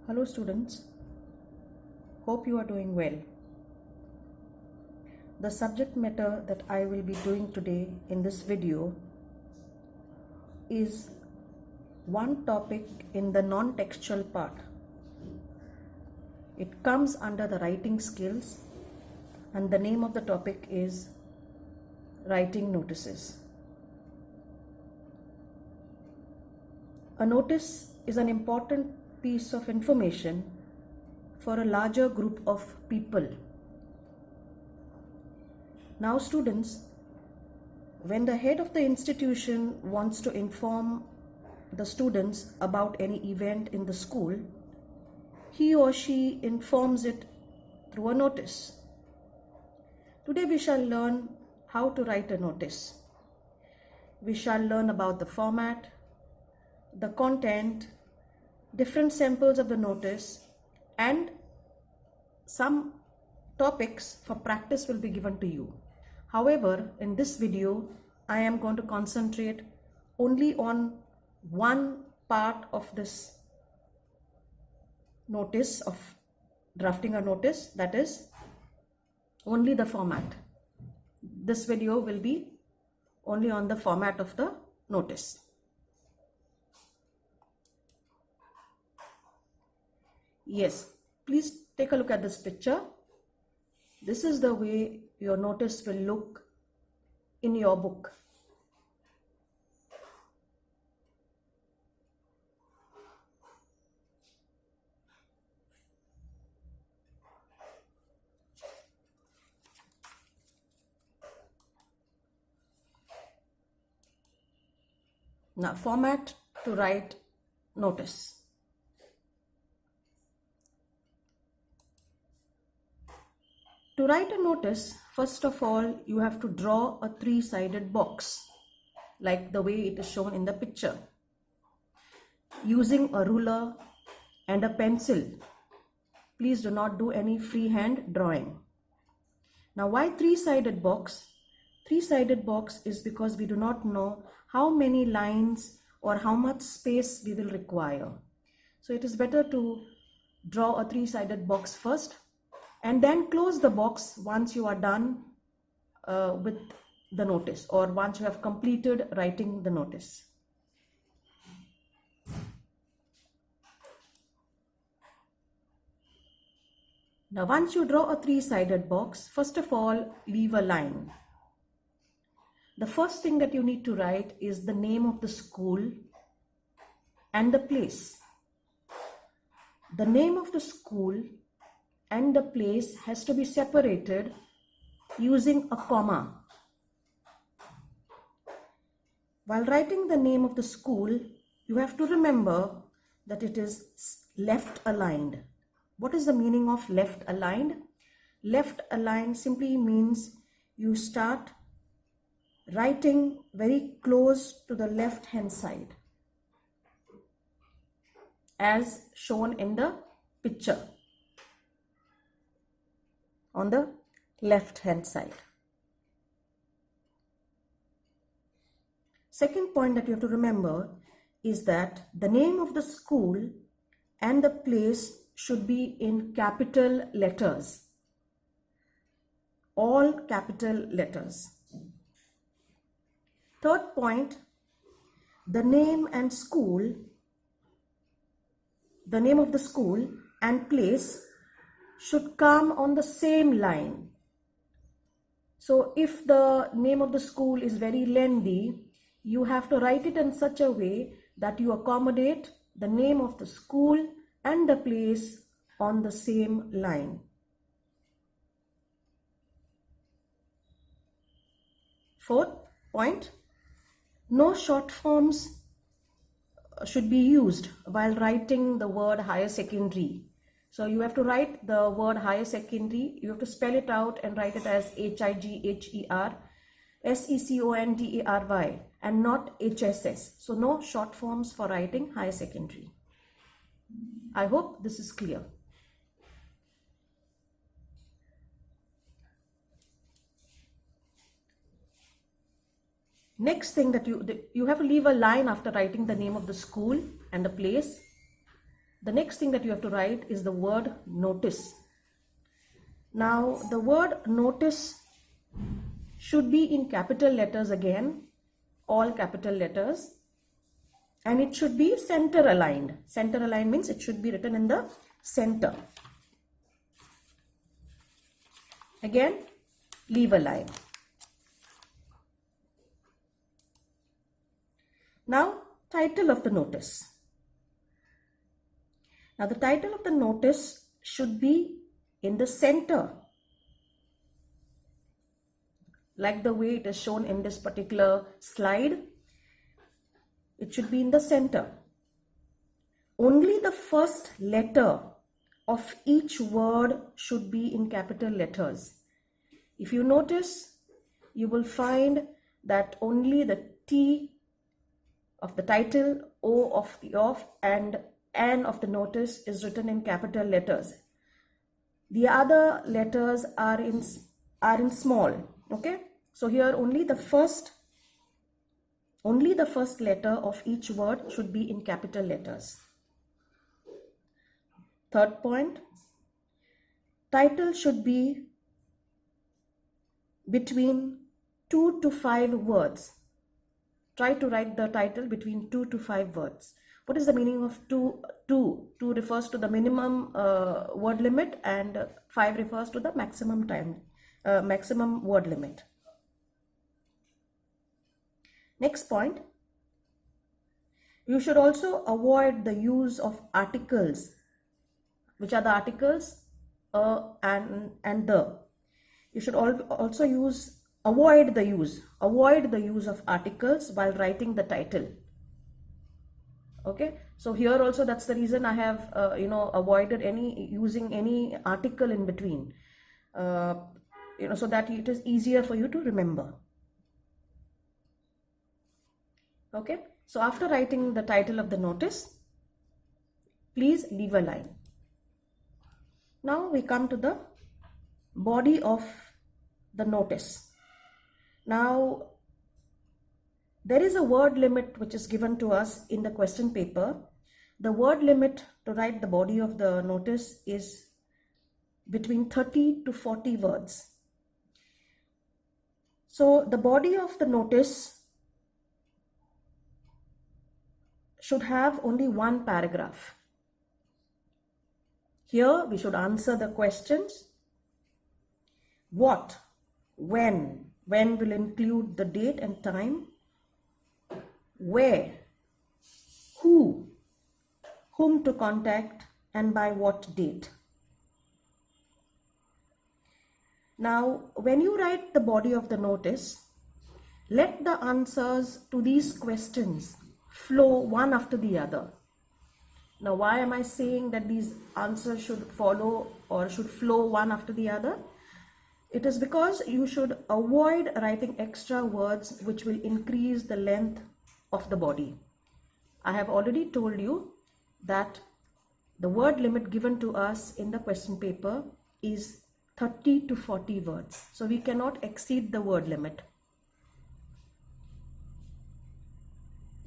Hello students, hope you are doing well. The subject matter that I will be doing today in this video is one topic in the non-textual part. It comes under the writing skills and the name of the topic is writing notices. A notice is an important piece of information for a larger group of people. Now students, when the head of the institution wants to inform the students about any event in the school, he or she informs it through a notice. Today we shall learn how to write a notice. We shall learn about the format, the content, different samples of the notice, and some topics for practice will be given to you. However, in this video, I am going to concentrate only on one part of this notice of drafting a notice, that is only the format. This video will be only on the format of the notice. Yes, please take a look at this picture. This is the way your notice will look in your book. Now, format to write notice. To write a notice, first of all, you have to draw a three-sided box, like the way it is shown in the picture, using a ruler and a pencil. Please do not do any freehand drawing. Now, why three-sided box? Three-sided box is because we do not know how many lines or how much space we will require. So it is better to draw a three-sided box first and then close the box once you are done with the notice, or once you have completed writing the notice. Now, once you draw a three-sided box, first of all, leave a line. The first thing that you need to write is the name of the school and the place. The name of the school and the place has to be separated using a comma. While writing the name of the school, you have to remember that it is left aligned. What is the meaning of left aligned? Left aligned simply means you start writing very close to the left hand side, as shown in the picture on the left hand side. Second point that you have to remember is that the name of the school and the place should be in capital letters, all capital letters. Third point, the name of the school and place should come on the same line. So if the name of the school is very lengthy, you have to write it in such a way that you accommodate the name of the school and the place on the same line. Fourth point, no short forms should be used while writing the word higher secondary. So you have to write the word higher secondary, you have to spell it out and write it as HIGHER SECONDARY and not HSS. So no short forms for writing higher secondary. I hope this is clear. Next thing that you have to leave a line after writing the name of the school and the place. the next thing that you have to write is the word notice. Now, the word notice should be in capital letters again, all capital letters, and it should be center aligned. Center aligned means it should be written in the center. Again, leave a line. Now, title of the notice. Now, the title of the notice should be in the center, like the way it is shown in this particular slide. It should be in the center. Only the first letter of each word should be in capital letters. If you notice, you will find that only the T of the title, O of the off, and N of the notice is written in capital letters. The other letters are in small. Okay, so here only the first letter of each word should be in capital letters. Third point, title should be between 2 to 5 words. Try to write the title between 2 to 5 words. What is the meaning of 2? 2 refers to the minimum word limit, and 5 refers to the maximum word limit. Next point, you should also avoid the use of articles. Which are the articles? And the. You should also avoid the use of articles while writing the title. Okay, so here also that's the reason I have avoided using any article in between, so that it is easier for you to remember. Okay, so after writing the title of the notice, please leave a line. Now we come to the body of the notice. Now, there is a word limit which is given to us in the question paper. The word limit to write the body of the notice is between 30 to 40 words. So the body of the notice should have only one paragraph. Here we should answer the questions. What, when will include the date and time. Where, who, whom to contact, and by what date. Now, when you write the body of the notice, let the answers to these questions flow one after the other. Now, why am I saying that these answers should follow or should flow one after the other? It is because you should avoid writing extra words which will increase the length of the body. I have already told you that the word limit given to us in the question paper is 30 to 40 words. So we cannot exceed the word limit.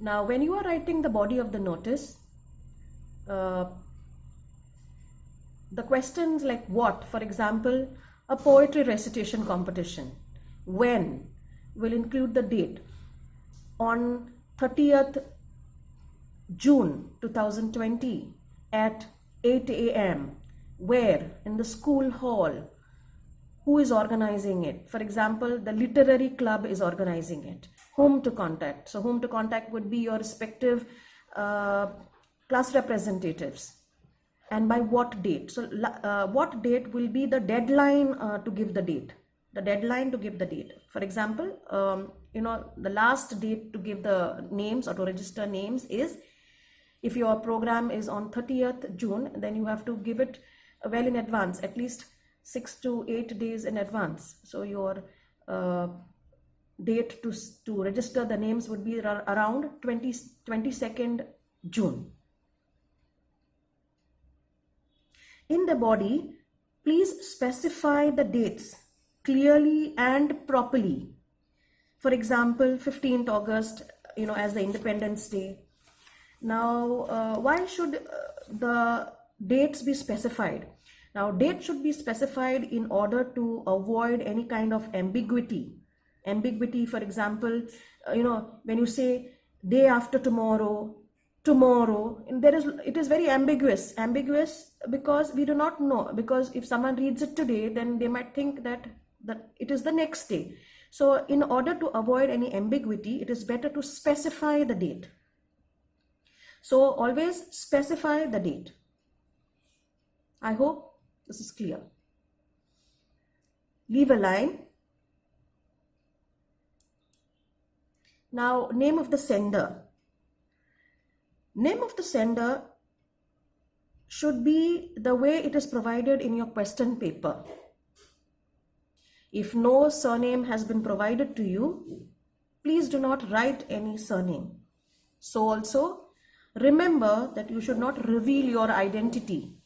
Now, when you are writing the body of the notice, the questions like what, for example, a poetry recitation competition, when will include the date. On 30th June 2020 at 8 a.m. Where? In the school hall. Who is organizing it? For example, the literary club is organizing it. Whom to contact? So whom to contact would be your respective class representatives. And by what date? So what date will be the deadline to give the date? The deadline to give the date. For example, the last date to give the names or to register names is, if your program is on 30th June, then you have to give it well in advance, at least 6 to 8 days in advance. So your date to register the names would be around 22nd June. In the body, please specify the dates clearly and properly. For example, 15th August, as the Independence Day, Now, why should the dates be specified? Now, date should be specified in order to avoid any kind of ambiguity. Ambiguity, for example, when you say day after tomorrow, tomorrow, and it is very ambiguous. Ambiguous because we do not know. Because if someone reads it today, then they might think that it is the next day. So, in order to avoid any ambiguity, it is better to specify the date. So always specify the date. I hope this is clear. Leave a line. Now, name of the sender. Name of the sender should be the way it is provided in your question paper. If no surname has been provided to you, please do not write any surname. So also, remember that you should not reveal your identity.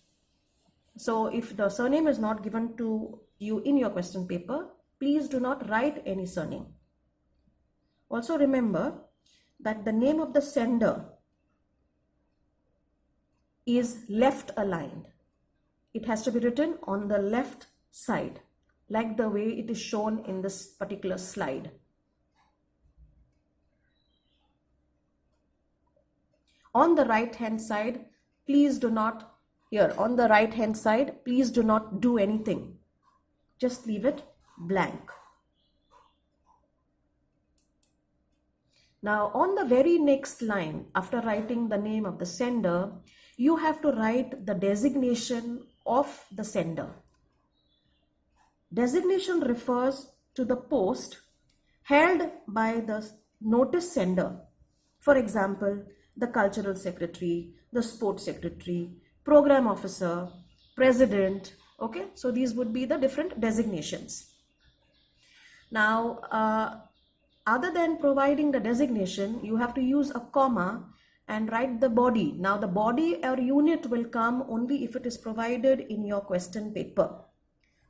So if the surname is not given to you in your question paper, please do not write any surname. Also remember that the name of the sender is left aligned. It has to be written on the left side, like the way it is shown in this particular slide. On the right hand side, please do not, on the right hand side, please do not do anything. Just leave it blank. Now, on the very next line, after writing the name of the sender, you have to write the designation of the sender. Designation refers to the post held by the notice sender. For example, the cultural secretary, the sports secretary, program officer, president. Okay, so these would be the different designations. Now, other than providing the designation, you have to use a comma and write the body. Now, the body or unit will come only if it is provided in your question paper.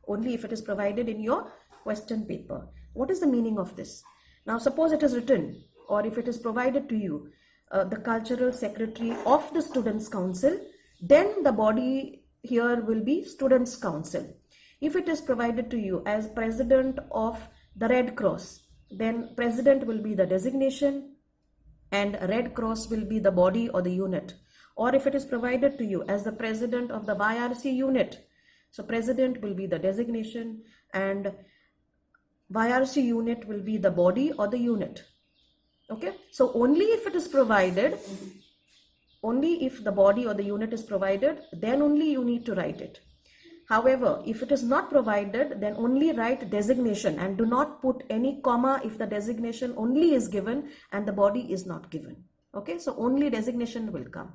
Only if it is provided in your question paper. What is the meaning of this? Now, suppose it is written, or if it is provided to you, the cultural secretary of the Students' Council, then the body here will be Students' Council. If it is provided to you as president of the Red Cross, then president will be the designation and Red Cross will be the body or the unit. Or if it is provided to you as the president of the YRC unit, so president will be the designation and YRC unit will be the body or the unit. Okay, so only if it is provided, only if the body or the unit is provided, then only you need to write it. However, if it is not provided, then only write designation and do not put any comma if the designation only is given and the body is not given. Okay, so only designation will come.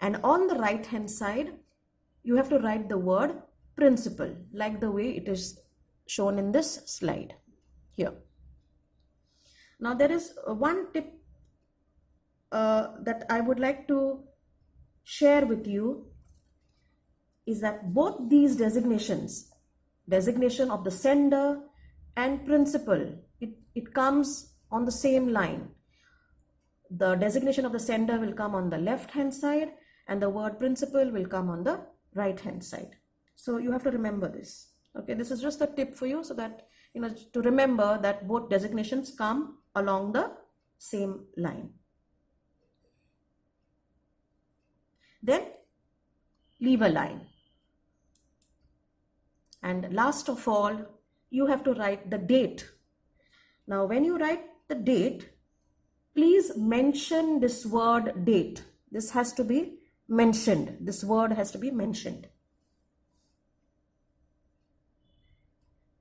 And on the right hand side, you have to write the word principal, like the way it is shown in this slide here. Now, there is one tip that I would like to share with you is that both these designations, designation of the sender and principal, it comes on the same line. The designation of the sender will come on the left hand side and the word principal will come on the right hand side. So you have to remember this. Okay, this is just a tip for you so that to remember that both designations come along the same line. Then leave a line. And last of all, you have to write the date. Now, when you write the date, please mention this word date. This has to be mentioned. This word has to be mentioned.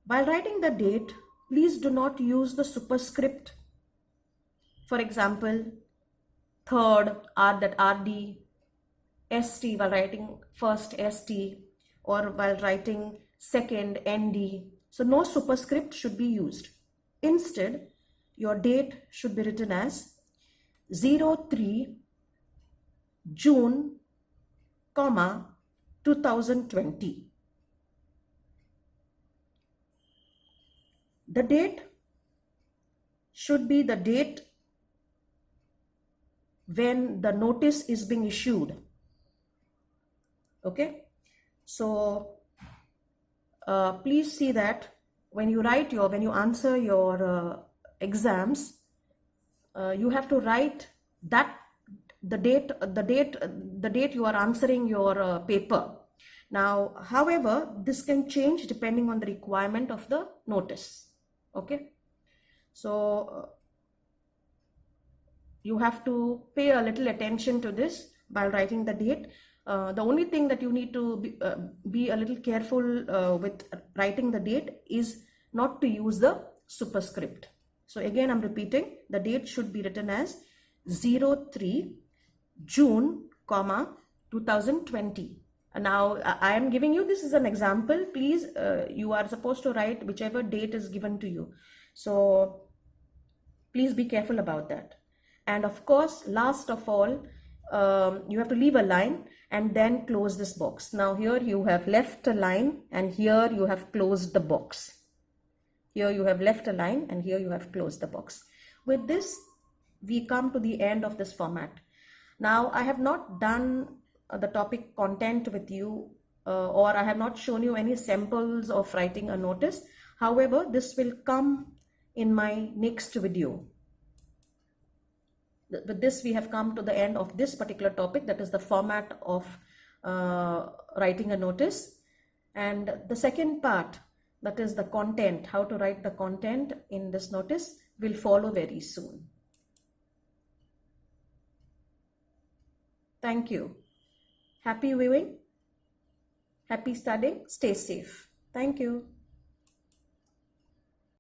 While writing the date, please do not use the superscript. For example, third, RD, ST while writing first ST, or while writing second ND. So no superscript should be used. Instead, your date should be written as 03 June, 2020. The date should be the date when the notice is being issued. Okay, so please see that when you answer your exams, you have to write that the date you are answering your paper. Now, however, this can change depending on the requirement of the notice. Okay, so you have to pay a little attention to this while writing the date. The only thing that you need to be a little careful with writing the date is not to use the superscript. So again, I'm repeating, the date should be written as 03 June, 2020. Now, I am giving you, this is an example. Please, you are supposed to write whichever date is given to you. So please be careful about that. And of course, last of all, you have to leave a line and then close this box. Now here you have left a line and here you have closed the box. Here you have left a line and here you have closed the box. With this, we come to the end of this format. Now, I have not done the topic content with you or I have not shown you any samples of writing a notice. However, this will come in my next video. With this, we have come to the end of this particular topic, that is the format of writing a notice. And the second part, that is the content, how to write the content in this notice, will follow very soon. Thank you. Happy viewing, happy studying, stay safe. Thank you.